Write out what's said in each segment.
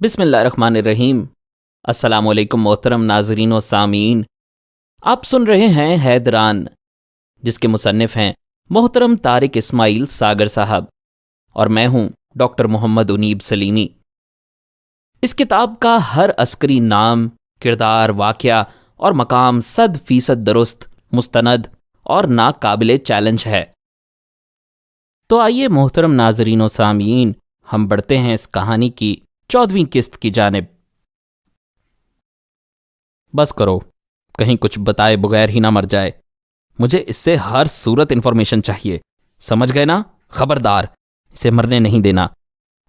بسم اللہ الرحمن الرحیم۔ السلام علیکم محترم ناظرین و سامعین، آپ سن رہے ہیں حیدران، جس کے مصنف ہیں محترم طارق اسماعیل ساگر صاحب، اور میں ہوں ڈاکٹر محمد انیب سلیمی۔ اس کتاب کا ہر عسکری نام، کردار، واقعہ اور مقام 100% درست، مستند اور ناقابل چیلنج ہے۔ تو آئیے محترم ناظرین و سامعین، ہم بڑھتے ہیں اس کہانی کی 14ویں قسط کی جانب۔ بس کرو، کہیں کچھ بتائے بغیر ہی نہ مر جائے۔ مجھے اس سے ہر صورت انفارمیشن چاہیے، سمجھ گئے نا؟ خبردار، اسے مرنے نہیں دینا۔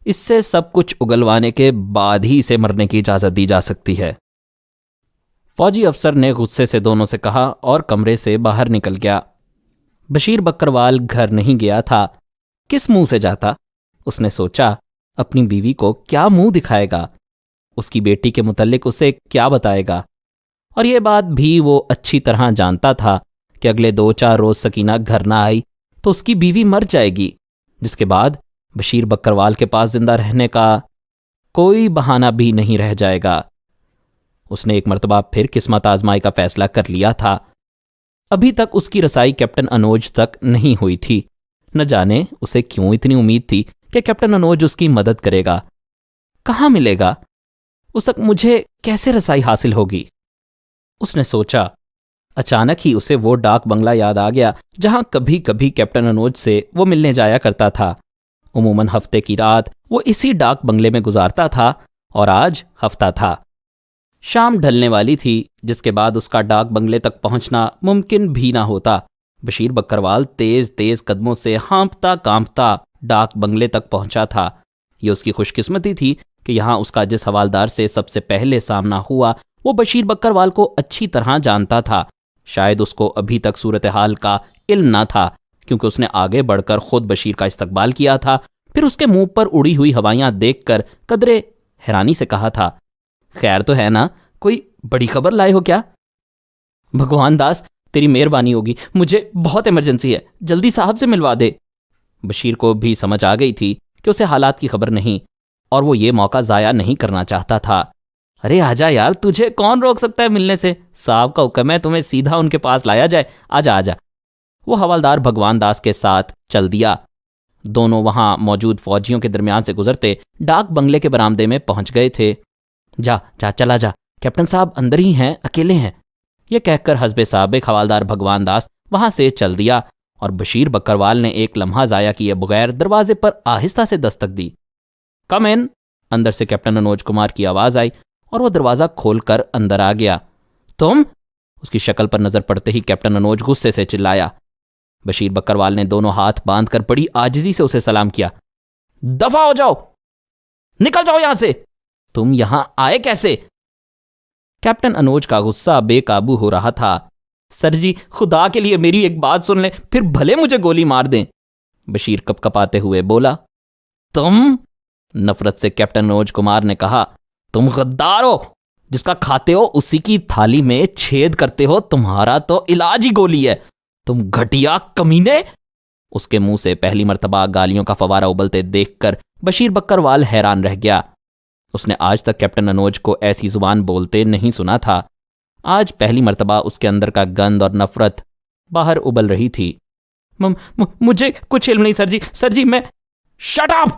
اس سے سب کچھ اگلوانے کے بعد ہی اسے مرنے کی اجازت دی جا سکتی ہے۔ فوجی افسر نے غصے سے دونوں سے کہا اور کمرے سے باہر نکل گیا۔ بشیر بکروال گھر نہیں گیا تھا، کس منہ سے جاتا؟ اس نے سوچا، اپنی بیوی کو کیا منہ دکھائے گا؟ اس کی بیٹی کے متعلق اسے کیا بتائے گا؟ اور یہ بات بھی وہ اچھی طرح جانتا تھا کہ اگلے 2-4 روز سکینہ گھر نہ آئی تو اس کی بیوی مر جائے گی، جس کے بعد بشیر بکروال کے پاس زندہ رہنے کا کوئی بہانہ بھی نہیں رہ جائے گا۔ اس نے ایک مرتبہ پھر قسمت آزمائی کا فیصلہ کر لیا تھا۔ ابھی تک اس کی رسائی کیپٹن انوج تک نہیں ہوئی تھی۔ نہ جانے اسے کیوں اتنی امید تھی کہ کیپٹن انوج اس کی مدد کرے گا۔ کہاں ملے گا؟ اس تک مجھے کیسے رسائی حاصل ہوگی؟ اس نے سوچا۔ اچانک ہی اسے وہ ڈاک بنگلہ یاد آ گیا جہاں کبھی کبھی کیپٹن انوج سے وہ ملنے جایا کرتا تھا۔ عموماً ہفتے کی رات وہ اسی ڈاک بنگلے میں گزارتا تھا، اور آج ہفتہ تھا۔ شام ڈھلنے والی تھی، جس کے بعد اس کا ڈاک بنگلے تک پہنچنا ممکن بھی نہ ہوتا۔ بشیر بکروال تیز تیز قدموں سے ہانپتا کانپتا ڈاک بنگلے تک پہنچا تھا۔ یہ اس کی خوش قسمتی تھی کہ یہاں اس کا جس حوالدار سے سب سے پہلے سامنا ہوا وہ بشیر بکروال کو اچھی طرح جانتا تھا۔ شاید اس کو ابھی تک صورتحال کا علم نہ تھا، کیونکہ اس نے آگے بڑھ کر خود بشیر کا استقبال کیا تھا، پھر اس کے منہ پر اڑی ہوئی ہوائیاں دیکھ کر قدرے حیرانی سے کہا تھا، خیر تو ہے نا؟ کوئی بڑی خبر لائے ہو کیا؟ بھگوان داس، تیری مہربانی ہوگی، مجھے بہت ایمرجنسی ہے، جلدی صاحب سے ملوا دے۔ بشیر کو بھی سمجھ آ گئی تھی کہ اسے حالات کی خبر نہیں، اور وہ یہ موقع ضائع نہیں کرنا چاہتا تھا۔ ارے آجا یار، تجھے کون روک سکتا ہے ملنے سے؟ صاحب کا حکم ہے تمہیں سیدھا ان کے پاس لایا جائے، آجا آجا۔ وہ حوالدار بھگوان داس کے ساتھ چل دیا۔ دونوں وہاں موجود فوجیوں کے درمیان سے گزرتے ڈاک بنگلے کے برآمدے میں پہنچ گئے تھے۔ جا جا، چلا جا، کیپٹن صاحب اندر ہی ہیں، اکیلے ہیں، یہ کہہ کر حسب سابق حوالدار بھگوان داس وہاں سے چل دیا، اور بشیر بکروال نے ایک لمحہ ضائع کیے بغیر دروازے پر آہستہ سے دستک دی۔ کم ان، اندر سے کیپٹن انوج کمار کی آواز آئی، اور وہ دروازہ کھول کر اندر آ گیا۔ تم؟ اس کی شکل پر نظر پڑتے ہی کیپٹن انوج غصے سے چلایا۔ بشیر بکروال نے دونوں ہاتھ باندھ کر بڑی عاجزی سے اسے سلام کیا۔ دفع ہو جاؤ، نکل جاؤ یہاں سے۔ تم یہاں آئے کیسے؟ کیپٹن انوج کا غصہ بے قابو ہو رہا تھا۔ سر جی، خدا کے لیے میری ایک بات سن لیں، پھر بھلے مجھے گولی مار دیں، بشیر کپ کپاتے ہوئے بولا۔ تم؟ نفرت سے کیپٹن انوج کمار نے کہا، تم غدار ہو، جس کا کھاتے ہو اسی کی تھالی میں چھید کرتے ہو، تمہارا تو علاج ہی گولی ہے، تم گھٹیا کمینے۔ اس کے منہ سے پہلی مرتبہ گالیوں کا فوارہ ابلتے دیکھ کر بشیر بکروال حیران رہ گیا۔ اس نے آج تک کیپٹن انوج کو ایسی زبان بولتے نہیں سنا تھا۔ آج پہلی مرتبہ اس کے اندر کا گند اور نفرت باہر ابل رہی تھی۔ مجھے کچھ علم نہیں سر جی میں… شٹ اپ!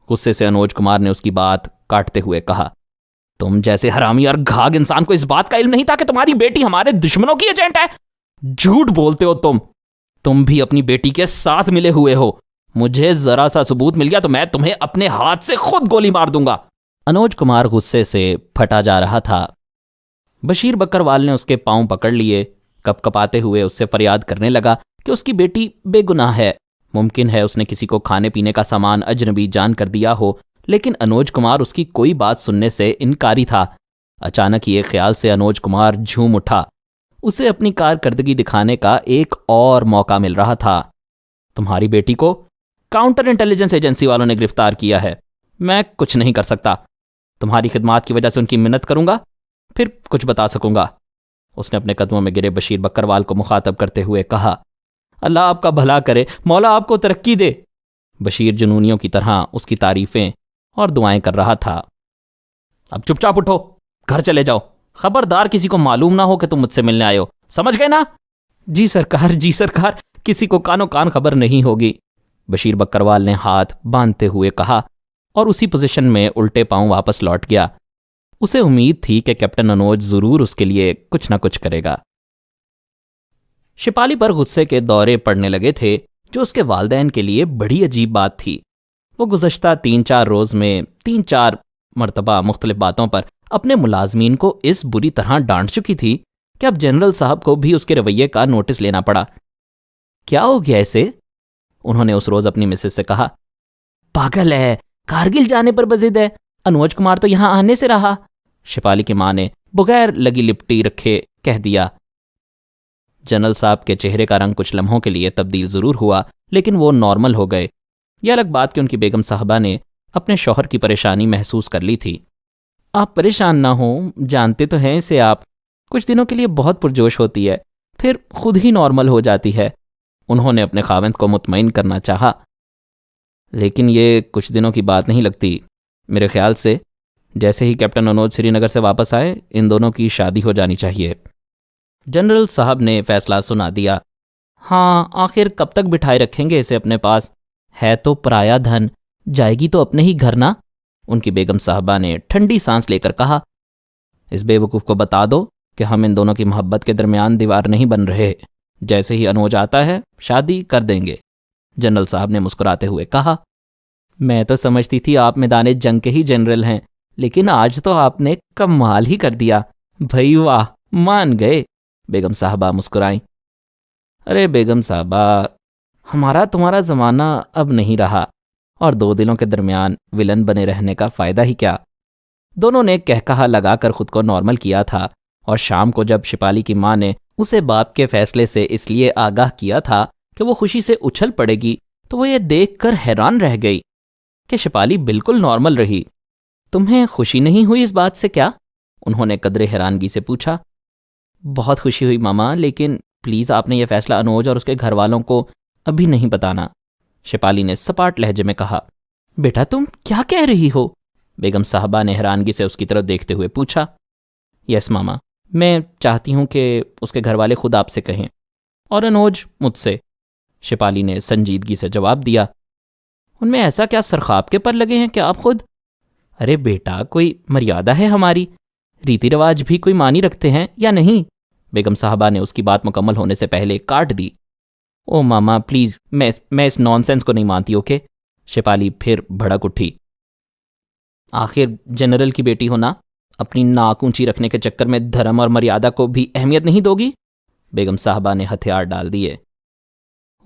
غصے سے انوج کمار نے اس کی بات کاٹتے ہوئے کہا۔ تم جیسے حرامی اور گھاگ انسان کو اس بات کا علم نہیں تھا کہ تمہاری بیٹی ہمارے دشمنوں کی ایجنٹ ہے؟ جھوٹ بولتے ہو تم بھی اپنی بیٹی کے ساتھ ملے ہوئے ہو۔ مجھے ذرا سا ثبوت مل گیا تو میں تمہیں اپنے ہاتھ سے خود گولی مار دوں گا۔ انوج کمار غصے سے پھٹا جا رہا تھا۔ بشیر بکروال نے اس کے پاؤں پکڑ لیے، کپ کپاتے ہوئے اس سے فریاد کرنے لگا کہ اس کی بیٹی بے گناہ ہے۔ ممکن ہے اس نے کسی کو کھانے پینے کا سامان اجنبی جان کر دیا ہو، لیکن انوج کمار اس کی کوئی بات سننے سے انکاری تھا۔ اچانک یہ خیال سے انوج کمار جھوم اٹھا۔ اسے اپنی کارکردگی دکھانے کا ایک اور موقع مل رہا تھا۔ تمہاری بیٹی کو کاؤنٹر انٹیلیجنس ایجنسی والوں نے گرفتار کیا ہے، میں کچھ نہیں کر سکتا۔ تمہاری خدمات کی وجہ سے ان کی منت کروں گا، پھر کچھ بتا سکوں گا۔ اس نے اپنے قدموں میں گرے بشیر بکروال کو مخاطب کرتے ہوئے کہا۔ اللہ آپ کا بھلا کرے، مولا آپ کو ترقی دے۔ بشیر جنونیوں کی طرح اس کی تعریفیں اور دعائیں کر رہا تھا۔ اب چپ چاپ اٹھو، گھر چلے جاؤ، خبردار کسی کو معلوم نہ ہو کہ تم مجھ سے ملنے آئے ہو، سمجھ گئے نا؟ جی سرکار، جی سرکار، کسی کو کانو کان خبر نہیں ہوگی، بشیر بکروال نے ہاتھ باندھتے ہوئے کہا اور اسی پوزیشن میں الٹے پاؤں واپس لوٹ گیا۔ اسے امید تھی کہ کیپٹن انوج ضرور اس کے لیے کچھ نہ کچھ کرے گا۔ شپالی پر غصے کے دورے پڑنے لگے تھے، جو اس کے والدین کے لیے بڑی عجیب بات تھی۔ وہ گزشتہ 3-4 روز میں 3-4 مرتبہ مختلف باتوں پر اپنے ملازمین کو اس بری طرح ڈانٹ چکی تھی کہ اب جنرل صاحب کو بھی اس کے رویے کا نوٹس لینا پڑا۔ کیا ہو گیا اسے؟ انہوں نے اس روز اپنی مسز سے کہا۔ پاگل ہے، کارگل جانے پر بضد ہے، انوج کمار تو یہاں آنے سے رہا، شپالی کی ماں نے بغیر لگی لپٹی رکھے کہہ دیا۔ جنرل صاحب کے چہرے کا رنگ کچھ لمحوں کے لیے تبدیل ضرور ہوا، لیکن وہ نارمل ہو گئے۔ یہ الگ بات کہ ان کی بیگم صاحبہ نے اپنے شوہر کی پریشانی محسوس کر لی تھی۔ آپ پریشان نہ ہوں، جانتے تو ہیں اسے آپ، کچھ دنوں کے لیے بہت پرجوش ہوتی ہے، پھر خود ہی نارمل ہو جاتی ہے۔ انہوں نے اپنے خاوند کو مطمئن کرنا چاہا۔ لیکن یہ کچھ دنوں کی بات نہیں لگتی، میرے خیال سے جیسے ہی کیپٹن انوج سری نگر سے واپس آئے ان دونوں کی شادی ہو جانی چاہیے۔ جنرل صاحب نے فیصلہ سنا دیا۔ ہاں، آخر کب تک بٹھائے رکھیں گے اسے اپنے پاس؟ ہے تو پرایا دھن، جائے گی تو اپنے ہی گھر نا، ان کی بیگم صاحبہ نے ٹھنڈی سانس لے کر کہا۔ اس بے وقوف کو بتا دو کہ ہم ان دونوں کی محبت کے درمیان دیوار نہیں بن رہے، جیسے ہی انوج آتا ہے شادی کر دیں گے، جنرل صاحب نے مسکراتے ہوئے کہا۔ میں تو سمجھتی تھی آپ میدان جنگ کے ہی جنرل ہیں، لیکن آج تو آپ نے کمال ہی کر دیا، بھائی واہ، مان گئے، بیگم صاحبہ مسکرائیں۔ ارے بیگم صاحبہ، ہمارا تمہارا زمانہ اب نہیں رہا، اور دو دلوں کے درمیان ولن بنے رہنے کا فائدہ ہی کیا؟ دونوں نے کہا لگا کر خود کو نارمل کیا تھا، اور شام کو جب شپالی کی ماں نے اسے باپ کے فیصلے سے اس لیے آگاہ کیا تھا کہ وہ خوشی سے اچھل پڑے گی، تو وہ یہ دیکھ کر حیران رہ گئی کہ شپالی بالکل نارمل رہی۔ تمہیں خوشی نہیں ہوئی اس بات سے کیا؟ انہوں نے قدرے حیرانگی سے پوچھا۔ بہت خوشی ہوئی ماما، لیکن پلیز آپ نے یہ فیصلہ انوج اور اس کے گھر والوں کو ابھی نہیں بتانا، شپالی نے سپاٹ لہجے میں کہا۔ بیٹا تم کیا کہہ رہی ہو؟ بیگم صاحبہ نے حیرانگی سے اس کی طرف دیکھتے ہوئے پوچھا۔ یس ماما، میں چاہتی ہوں کہ اس کے گھر والے خود آپ سے کہیں، اور انوج مجھ سے، شپالی نے سنجیدگی سے جواب دیا۔ ان میں ایسا کیا سرخاب کے پر لگے ہیں کہ آپ خود؟ ارے بیٹا، کوئی مریادہ ہے ہماری، ریتی رواج بھی کوئی معنی رکھتے ہیں یا نہیں؟ بیگم صاحبہ نے اس کی بات مکمل ہونے سے پہلے کاٹ دی۔ او ماما پلیز، میں اس نان سینس کو نہیں مانتی، اوکے؟ شپالی پھر بھڑک اٹھی۔ آخر جنرل کی بیٹی ہونا، اپنی ناک اونچی رکھنے کے چکر میں دھرم اور مریادہ کو بھی اہمیت نہیں دو گی؟ بیگم صاحبہ نے ہتھیار ڈال دیے۔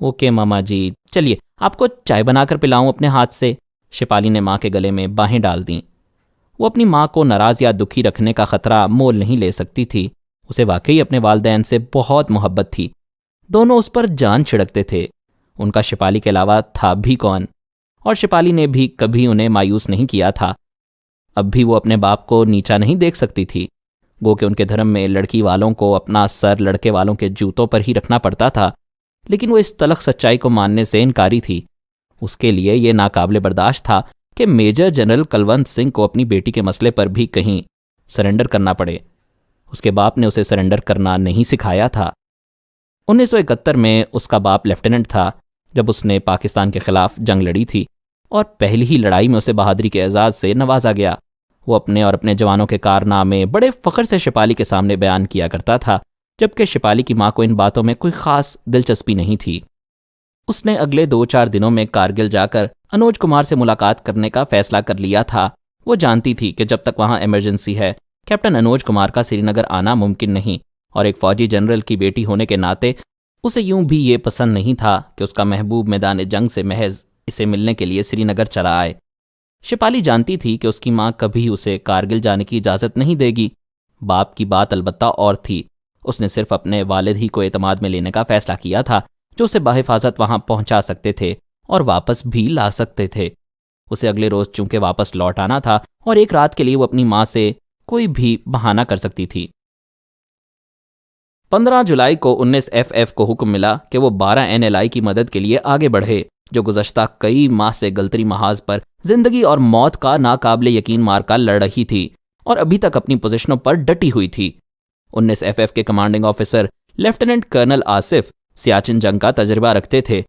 اوکے ماما جی، چلیے آپ کو چائے بنا کر پلاؤں اپنے ہاتھ سے، شپالی نے ماں کے گلے میں باہیں ڈال دیں۔ وہ اپنی ماں کو ناراض یا دکھی رکھنے کا خطرہ مول نہیں لے سکتی تھی، اسے واقعی اپنے والدین سے بہت محبت تھی، دونوں اس پر جان چھڑکتے تھے، ان کا شپالی کے علاوہ تھا بھی کون؟ اور شپالی نے بھی کبھی انہیں مایوس نہیں کیا تھا۔ اب بھی وہ اپنے باپ کو نیچا نہیں دیکھ سکتی تھی، گو کہ ان کے دھرم میں لڑکی والوں کو اپنا سر لڑکے والوں کے جوتوں پر ہی رکھنا پڑتا تھا، لیکن وہ اس تلخ سچائی کو ماننے سے انکاری تھی۔ اس کے لیے یہ ناقابل برداشت تھا کہ میجر جنرل کلونت سنگھ کو اپنی بیٹی کے مسئلے پر بھی کہیں سرنڈر کرنا پڑے۔ اس کے باپ نے اسے سرنڈر کرنا نہیں سکھایا تھا۔ 1971 میں اس کا باپ لیفٹیننٹ تھا جب اس نے پاکستان کے خلاف جنگ لڑی تھی، اور پہلی ہی لڑائی میں اسے بہادری کے اعزاز سے نوازا گیا۔ وہ اپنے اور اپنے جوانوں کے کارنامے بڑے فخر سے شپالی کے سامنے بیان کیا کرتا تھا، جبکہ شپالی کی ماں کو ان باتوں میں کوئی خاص دلچسپی نہیں تھی۔ اس نے اگلے 2-4 دنوں میں کارگل جا کر انوج کمار سے ملاقات کرنے کا فیصلہ کر لیا تھا۔ وہ جانتی تھی کہ جب تک وہاں ایمرجنسی ہے، کیپٹن انوج کمار کا سری نگر آنا ممکن نہیں، اور ایک فوجی جنرل کی بیٹی ہونے کے ناطے اسے یوں بھی یہ پسند نہیں تھا کہ اس کا محبوب میدان جنگ سے محض اسے ملنے کے لیے سری نگر چلا آئے۔ شپالی جانتی تھی کہ اس کی ماں کبھی اسے کارگل جانے کی اجازت نہیں دے گی۔ باپ کی بات البتہ اور تھی، اس نے صرف اپنے والد ہی کو اعتماد میں لینے کا فیصلہ کیا تھا، جو اسے بحفاظت وہاں پہنچا سکتے تھے اور واپس بھی لا سکتے تھے۔ اسے اگلے روز چونکہ واپس لوٹ آنا تھا، اور ایک رات کے لیے وہ اپنی ماں سے کوئی بھی بہانہ کر سکتی تھی۔ 15 جولائی کو 19FF کو حکم ملا کہ وہ 12 NLI کی مدد کے لیے آگے بڑھے، جو گزشتہ کئی ماہ سے گلتری محاذ پر زندگی اور موت کا ناقابل یقین معرکہ لڑ رہی تھی، اور ابھی تک اپنی پوزیشنوں پر ڈٹی ہوئی تھی۔ 19 FF کے commanding officer lieutenant colonel Asif Siachen جنگ کا تجربہ رکھتے تھے۔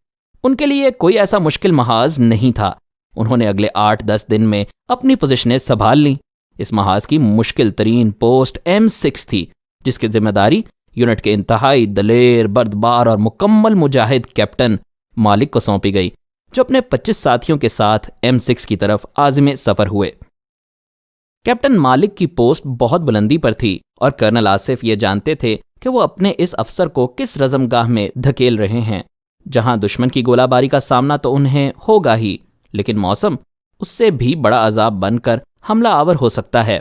ان کے لیے کوئی ایسا مشکل محاذ نہیں تھا۔ انہوں نے اگلے 8-10 دن میں اپنی پوزیشنیں سنبھال لیں۔ اس محاذ کی مشکل ترین پوسٹ M6 تھی، جس کی ذمہ داری یونٹ کے انتہائی دلیر، بردبار اور مکمل مجاہد کیپٹن مالک کو سونپی گئی، جو اپنے 25 ساتھیوں کے ساتھ M6 کی طرف عازم سفر ہوئے۔ کیپٹن مالک کی پوسٹ بہت بلندی پر تھی اور کرنل آصف یہ جانتے تھے کہ وہ اپنے اس افسر کو کس رزم گاہ میں دھکیل رہے ہیں، جہاں دشمن کی گولہ باری کا سامنا تو انہیں ہوگا ہی، لیکن موسم اس سے بھی بڑا عذاب بن کر حملہ آور ہو سکتا ہے۔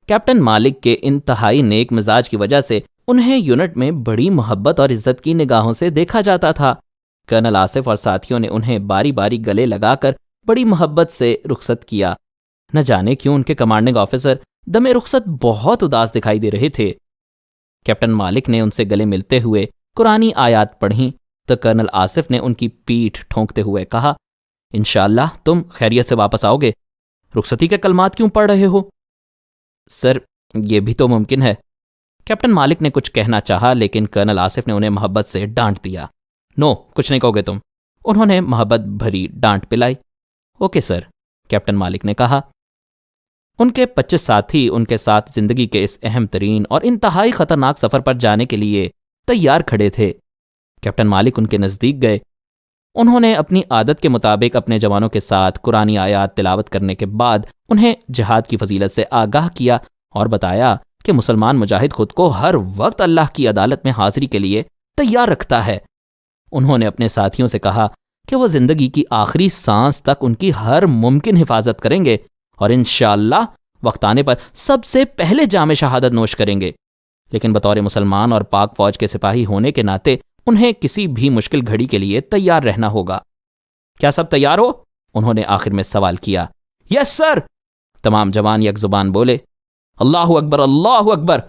کیپٹن مالک کے انتہائی نیک مزاج کی وجہ سے انہیں یونٹ میں بڑی محبت اور عزت کی نگاہوں سے دیکھا جاتا تھا۔ کرنل آصف اور ساتھیوں نے انہیں باری باری گلے لگا کر بڑی محبت سے رخصت کیا۔ نہ جانے کیوں ان کے کمانڈنگ آفیسر دم رخصت بہت اداس دکھائی دے رہے تھے۔ کیپٹن مالک نے ان سے گلے ملتے ہوئے قرآنی آیات پڑھیں تو کرنل آصف نے ان کی پیٹھ ٹھونکتے ہوئے کہا، انشاءاللہ تم خیریت سے واپس آؤ گے۔ رخصتی کے کلمات کیوں پڑھ رہے ہو؟ سر، یہ بھی تو ممکن ہے۔ کیپٹن مالک نے کچھ کہنا چاہا، لیکن کرنل آصف نے انہیں محبت سے ڈانٹ دیا۔ نو، کچھ نہیں کہو گے تم۔ انہوں نے محبت بھری ڈانٹ پلائی۔ اوکے سر، کیپٹن مالک نے کہا۔ ان کے 25 ساتھی ان کے ساتھ زندگی کے اس اہم ترین اور انتہائی خطرناک سفر پر جانے کے لیے تیار کھڑے تھے۔ کیپٹن مالک ان کے نزدیک گئے۔ انہوں نے اپنی عادت کے مطابق اپنے جوانوں کے ساتھ قرآنی آیات تلاوت کرنے کے بعد انہیں جہاد کی فضیلت سے آگاہ کیا اور بتایا کہ مسلمان مجاہد خود کو ہر وقت اللہ کی عدالت میں حاضری کے لیے تیار رکھتا ہے۔ انہوں نے اپنے ساتھیوں سے کہا کہ وہ زندگی کی آخری سانس تک ان کی ہر ممکن حفاظت کریں گے اور انشاءاللہ وقت آنے پر سب سے پہلے جام شہادت نوش کریں گے، لیکن بطور مسلمان اور پاک فوج کے سپاہی ہونے کے ناطے انہیں کسی بھی مشکل گھڑی کے لیے تیار رہنا ہوگا۔ کیا سب تیار ہو؟ انہوں نے آخر میں سوال کیا۔ یس سر، تمام جوان یک زبان بولے۔ اللہ اکبر، اللہ اکبر۔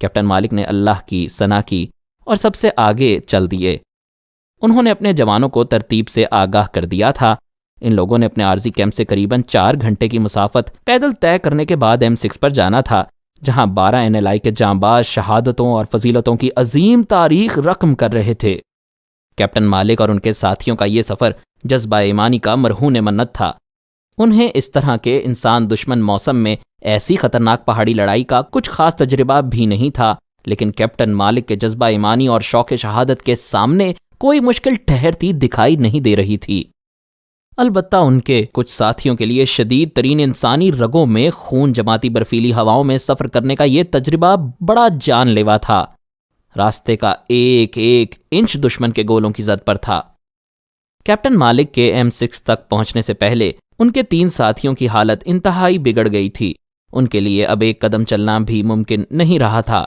کیپٹن مالک نے اللہ کی ثنا کی اور سب سے آگے چل دیے۔ انہوں نے اپنے جوانوں کو ترتیب سے آگاہ کر دیا تھا۔ ان لوگوں نے اپنے عارضی کیمپ سے قریباً 4 گھنٹے کی مسافت پیدل طے کرنے کے بعد M6 پر جانا تھا، جہاں 12 NLI کے جانباز شہادتوں اور فضیلتوں کی عظیم تاریخ رقم کر رہے تھے۔ کیپٹن مالک اور ان کے ساتھیوں کا یہ سفر جذبہ ایمانی کا مرہون منت تھا۔ انہیں اس طرح کے انسان دشمن موسم میں ایسی خطرناک پہاڑی لڑائی کا کچھ خاص تجربہ بھی نہیں تھا، لیکن کیپٹن مالک کے جذبہ ایمانی اور شوق شہادت کے سامنے کوئی مشکل ٹھہرتی دکھائی نہیں دے رہی تھی۔ البتہ ان کے کچھ ساتھیوں کے لیے شدید ترین انسانی رگوں میں خون جماتی برفیلی ہواؤں میں سفر کرنے کا یہ تجربہ بڑا جان لیوا تھا۔ راستے کا ایک ایک انچ دشمن کے گولوں کی زد پر تھا۔ کیپٹن مالک کے M6 تک پہنچنے سے پہلے ان کے 3 ساتھیوں کی حالت انتہائی بگڑ گئی تھی۔ ان کے لیے اب ایک قدم چلنا بھی ممکن نہیں رہا تھا۔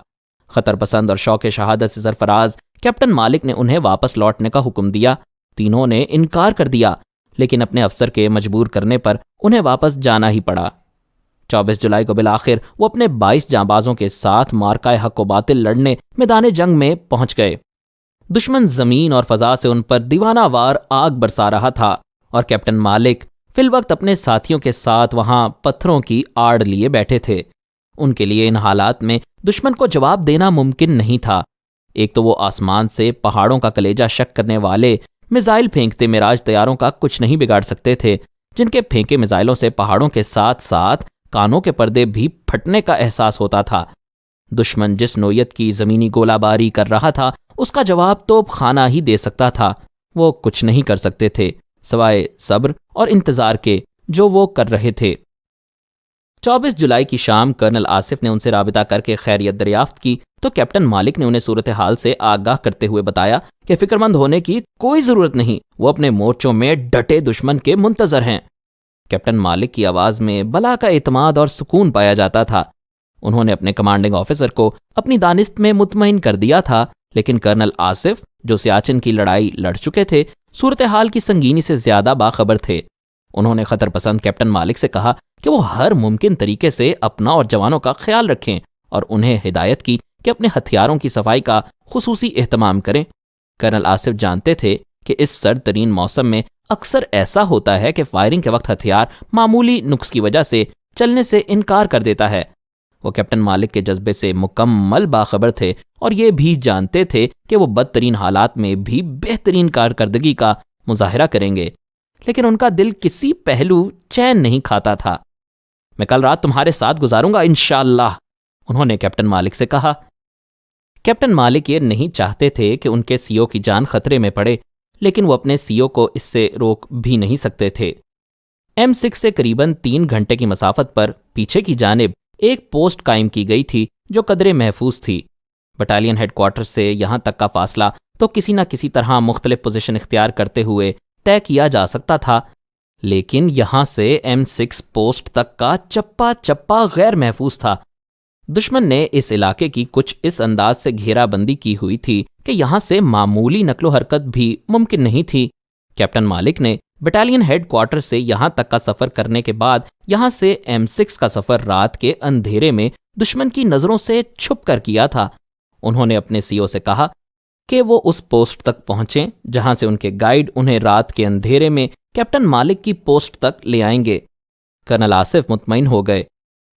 خطر پسند اور شوق شہادت سے سرفراز کیپٹن مالک نے انہیں واپس لوٹنے کا حکم دیا۔ تینوں نے انکار کر دیا، لیکن اپنے افسر کے مجبور کرنے پر انہیں واپس جانا ہی پڑا۔ 24 جولائی کو بالآخر وہ اپنے 22 جانبازوں کے ساتھ مارکہ حق و باطل لڑنے میدان جنگ میں پہنچ گئے۔ دشمن زمین اور فضا سے ان پر دیوانہ وار آگ برسا رہا تھا اور کیپٹن مالک فی الوقت اپنے ساتھیوں کے ساتھ وہاں پتھروں کی آڑ لیے بیٹھے تھے۔ ان کے لیے ان حالات میں دشمن کو جواب دینا ممکن نہیں تھا۔ ایک تو وہ آسمان سے پہاڑوں کا کلیجہ شک کرنے والے میزائل پھینکتے میراج طیاروں کا کچھ نہیں بگاڑ سکتے تھے، جن کے پھینکے میزائلوں سے پہاڑوں کے ساتھ ساتھ کانوں کے پردے بھی پھٹنے کا احساس ہوتا تھا۔ دشمن جس نوعیت کی زمینی گولہ باری کر رہا تھا، اس کا جواب توپ خانہ ہی دے سکتا تھا۔ وہ کچھ نہیں کر سکتے تھے سوائے صبر اور انتظار کے، جو وہ کر رہے تھے۔ 24 جولائی کی شام کرنل آصف نے ان سے رابطہ کر کے خیریت دریافت کی تو کیپٹن مالک نے انہیں صورتحال سے آگاہ کرتے ہوئے بتایا کہ فکر مند ہونے کی کوئی ضرورت نہیں، وہ اپنے مورچوں میں ڈٹے دشمن کے منتظر ہیں۔ کیپٹن مالک کی آواز میں بلا کا اعتماد اور سکون پایا جاتا تھا۔ انہوں نے اپنے کمانڈنگ آفیسر کو اپنی دانست میں مطمئن کر دیا تھا، لیکن کرنل آصف جو سیاچن کی لڑائی لڑ چکے تھے، صورتحال کی سنگینی سے زیادہ باخبر تھے۔ انہوں نے خطر پسند کیپٹن مالک سے کہا کہ وہ ہر ممکن طریقے سے اپنا اور جوانوں کا خیال رکھیں اور انہیں ہدایت کی کہ اپنے ہتھیاروں کی صفائی کا خصوصی اہتمام کریں۔ کرنل آصف جانتے تھے کہ اس سرد ترین موسم میں اکثر ایسا ہوتا ہے کہ فائرنگ کے وقت ہتھیار معمولی نقص کی وجہ سے چلنے سے انکار کر دیتا ہے۔ وہ کیپٹن مالک کے جذبے سے مکمل باخبر تھے اور یہ بھی جانتے تھے کہ وہ بدترین حالات میں بھی بہترین کارکردگی کا مظاہرہ کریں گے، لیکن ان کا دل کسی پہلو چین نہیں کھاتا تھا۔ میں کل رات تمہارے ساتھ گزاروں گا انشاءاللہ، انہوں نے کیپٹن مالک سے کہا۔ کیپٹن مالک یہ نہیں چاہتے تھے کہ ان کے سی او کی جان خطرے میں پڑے، لیکن وہ اپنے سی او کو اس سے روک بھی نہیں سکتے تھے۔ M6 سے قریباً 3 گھنٹے کی مسافت پر پیچھے کی جانب ایک پوسٹ قائم کی گئی تھی جو قدرے محفوظ تھی۔ بٹالین ہیڈ کوارٹر سے یہاں تک کا فاصلہ تو کسی نہ کسی طرح مختلف پوزیشن اختیار کرتے ہوئے طے کیا جا سکتا تھا، لیکن یہاں سے M6 پوسٹ تک کا چپا چپا غیر محفوظ تھا۔ دشمن نے اس علاقے کی کچھ اس انداز سے گھیرا بندی کی ہوئی تھی کہ یہاں سے معمولی نقل و حرکت بھی ممکن نہیں تھی۔ کیپٹن مالک نے بٹالین ہیڈ کوارٹر سے یہاں تک کا سفر کرنے کے بعد یہاں سے M6 کا سفر رات کے اندھیرے میں دشمن کی نظروں سے چھپ کر کیا تھا۔ انہوں نے اپنے سی او سے کہا کہ وہ اس پوسٹ تک پہنچیں جہاں سے ان کے گائیڈ انہیں رات کے اندھیرے میں کیپٹن مالک کی پوسٹ تک لے آئیں گے۔ کرنل آصف مطمئن ہو گئے۔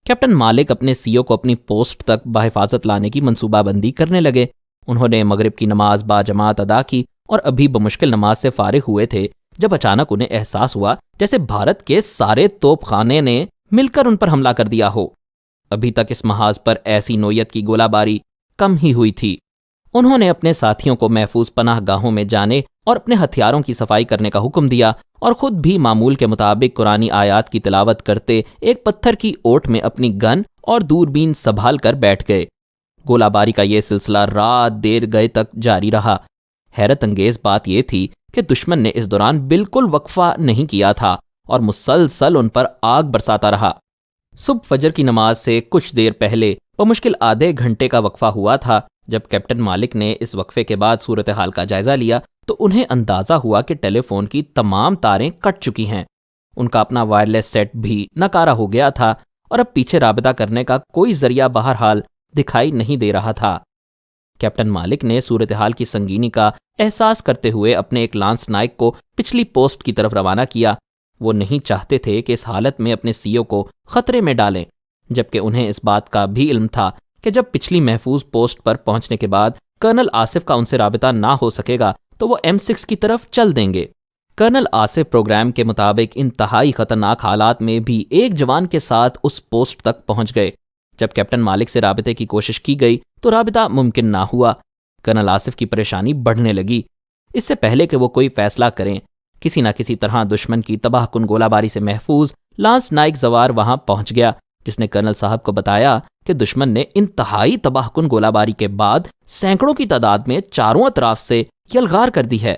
کیپٹن مالک اپنے سی او کو اپنی پوسٹ تک بحفاظت لانے کی منصوبہ بندی کرنے لگے۔ انہوں نے مغرب کی نماز باجماعت ادا کی اور ابھی بمشکل نماز سے فارغ ہوئے تھے جب اچانک انہیں احساس ہوا جیسے بھارت کے سارے توپ خانے نے مل کر ان پر حملہ کر دیا ہو۔ ابھی تک اس محاذ پر ایسی نوعیت کی گولہ باری کم ہی ہوئی تھی۔ انہوں نے اپنے ساتھیوں کو محفوظ پناہ گاہوں میں جانے اور اپنے ہتھیاروں کی صفائی کرنے کا حکم دیا اور خود بھی معمول کے مطابق قرآنی آیات کی تلاوت کرتے ایک پتھر کی اوٹ میں اپنی گن اور دوربین سنبھال کر بیٹھ گئے۔ گولہ باری کا یہ سلسلہ رات دیر گئے تک جاری رہا۔ حیرت انگیز بات یہ تھی کہ دشمن نے اس دوران بالکل وقفہ نہیں کیا تھا اور مسلسل ان پر آگ برساتا رہا۔ صبح فجر کی نماز سے کچھ دیر پہلے بمشکل آدھے گھنٹے کا وقفہ ہوا تھا۔ جب کیپٹن مالک نے اس وقفے کے بعد صورتحال کا جائزہ لیا تو انہیں اندازہ ہوا کہ ٹیلی فون کی تمام تاریں کٹ چکی ہیں۔ ان کا اپنا وائرلیس سیٹ بھی ناکارہ ہو گیا تھا اور اب پیچھے رابطہ کرنے کا کوئی ذریعہ بہرحال دکھائی نہیں دے رہا تھا۔ کیپٹن مالک نے صورتحال کی سنگینی کا احساس کرتے ہوئے اپنے ایک لانس نائک کو پچھلی پوسٹ کی طرف روانہ کیا۔ وہ نہیں چاہتے تھے کہ اس حالت میں اپنے سی او کو خطرے میں ڈالیں، جبکہ انہیں اس بات کا بھی علم تھا کہ جب پچھلی محفوظ پوسٹ پر پہنچنے کے بعد کرنل آصف کا ان سے رابطہ نہ ہو سکے گا تو وہ M6 کی طرف چل دیں گے۔ کرنل آصف پروگرام کے مطابق انتہائی خطرناک حالات میں بھی ایک جوان کے ساتھ اس پوسٹ تک پہنچ گئے۔ جب کیپٹن مالک سے رابطے کی کوشش کی گئی تو رابطہ ممکن نہ ہوا۔ کرنل آصف کی پریشانی بڑھنے لگی۔ اس سے پہلے کہ وہ کوئی فیصلہ کریں، کسی نہ کسی طرح دشمن کی تباہ کن گولہ باری سے محفوظ لانس نائک زوار وہاں پہنچ گیا، جس نے کرنل صاحب کو بتایا کہ دشمن نے انتہائی تباہ کن گولہ باری کے بعد سینکڑوں کی تعداد میں چاروں اطراف سے یلغار کر دی ہے۔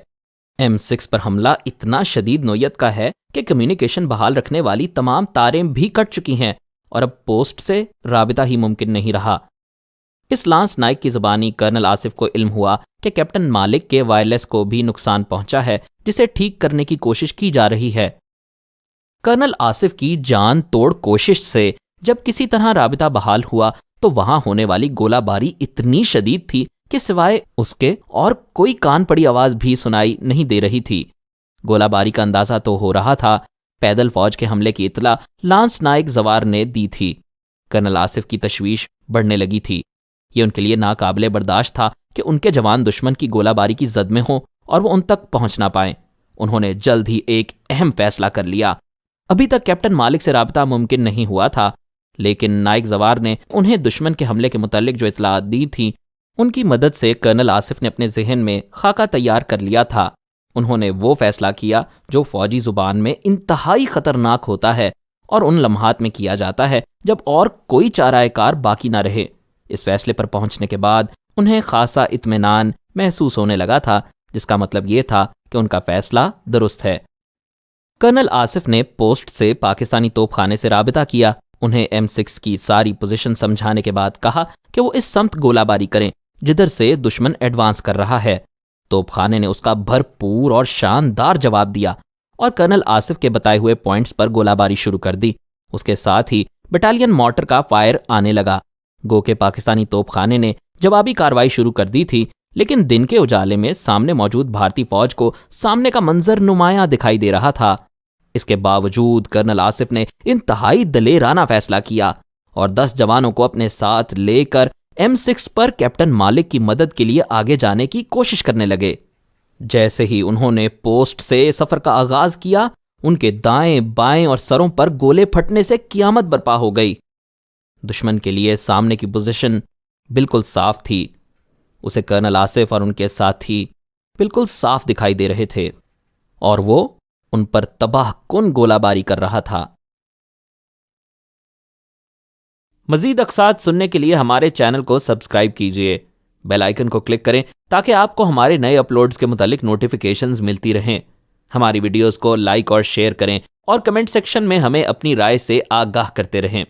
M6 پر حملہ اتنا شدید نوعیت کا ہے کہ کمیونیکیشن بحال رکھنے والی تمام تاریں بھی کٹ چکی ہیں اور اب پوسٹ سے رابطہ ہی ممکن نہیں رہا۔ اس لانس نائک کی زبانی کرنل آصف کو علم ہوا کہ کیپٹن مالک کے وائرلیس کو بھی نقصان پہنچا ہے، جسے ٹھیک کرنے کی کوشش کی جا رہی ہے۔ کرنل آصف کی جان توڑ کوشش سے جب کسی طرح رابطہ بحال ہوا تو وہاں ہونے والی گولہ باری اتنی شدید تھی کہ سوائے اس کے اور کوئی کان پڑی آواز بھی سنائی نہیں دے رہی تھی۔ گولہ باری کا اندازہ تو ہو رہا تھا۔ پیدل فوج کے حملے کی اطلاع لانس نائک زوار نے دی تھی۔ کرنل آصف کی تشویش بڑھنے لگی تھی۔ یہ ان کے لیے ناقابل برداشت تھا کہ ان کے جوان دشمن کی گولہ باری کی زد میں ہوں اور وہ ان تک پہنچ نہ پائیں۔ انہوں نے جلد ہی ایک اہم فیصلہ کر لیا۔ ابھی تک کیپٹن مالک سے رابطہ ممکن نہیں ہوا تھا، لیکن نائک زوار نے انہیں دشمن کے حملے کے متعلق جو اطلاعات دی تھیں ان کی مدد سے کرنل آصف نے اپنے ذہن میں خاکہ تیار کر لیا تھا۔ انہوں نے وہ فیصلہ کیا جو فوجی زبان میں انتہائی خطرناک ہوتا ہے اور ان لمحات میں کیا جاتا ہے جب اور کوئی چارہ کار باقی نہ رہے۔ اس فیصلے پر پہنچنے کے بعد انہیں خاصا اطمینان محسوس ہونے لگا تھا، جس کا مطلب یہ تھا کہ ان کا فیصلہ درست ہے۔ کرنل آصف نے پوسٹ سے پاکستانی توپ خانے سے رابطہ کیا۔ انہیں M6 کی ساری پوزیشن سمجھانے کے بعد کہا کہ وہ اس سمت گولہ باری کریں جدھر سے دشمن ایڈوانس کر رہا ہے۔ توپ خانے نے اس کا بھرپور اور شاندار جواب دیا اور کرنل آصف کے بتائے ہوئے پوائنٹس پر گولہ باری شروع کر دی۔ اس کے ساتھ ہی بٹالین مارٹر کا فائر آنے لگا۔ گو کہ پاکستانی توپ خانے نے جوابی کارروائی شروع کر دی تھی، لیکن دن کے اجالے میں سامنے موجود بھارتی فوج کو سامنے کا منظر نمایاں دکھائی دے رہا تھا۔ اس کے باوجود کرنل آصف نے انتہائی دلیرانہ فیصلہ کیا۔ اور 10 جوانوں کو اپنے ساتھ لے کر M6 پر کیپٹن مالک کی مدد کے لیے آگے جانے کی کوشش کرنے لگے۔ جیسے ہی انہوں نے پوسٹ سے سفر کا آغاز کیا، ان کے دائیں بائیں اور سروں پر گولے پھٹنے سے قیامت برپا ہو گئی۔ دشمن کے لیے سامنے کی پوزیشن بالکل صاف تھی۔ اسے کرنل آصف اور ان کے ساتھی بالکل صاف دکھائی دے رہے تھے، اور وہ ان پر تباہ کن گولہ باری کر رہا تھا۔ مزید اقساط سننے کے لیے ہمارے چینل کو سبسکرائب کیجیے، بیل آئیکن کو کلک کریں تاکہ آپ کو ہمارے نئے اپلوڈز کے متعلق نوٹیفیکیشنز ملتی رہیں۔ ہماری ویڈیوز کو لائک اور شیئر کریں اور کمنٹ سیکشن میں ہمیں اپنی رائے سے آگاہ کرتے رہیں۔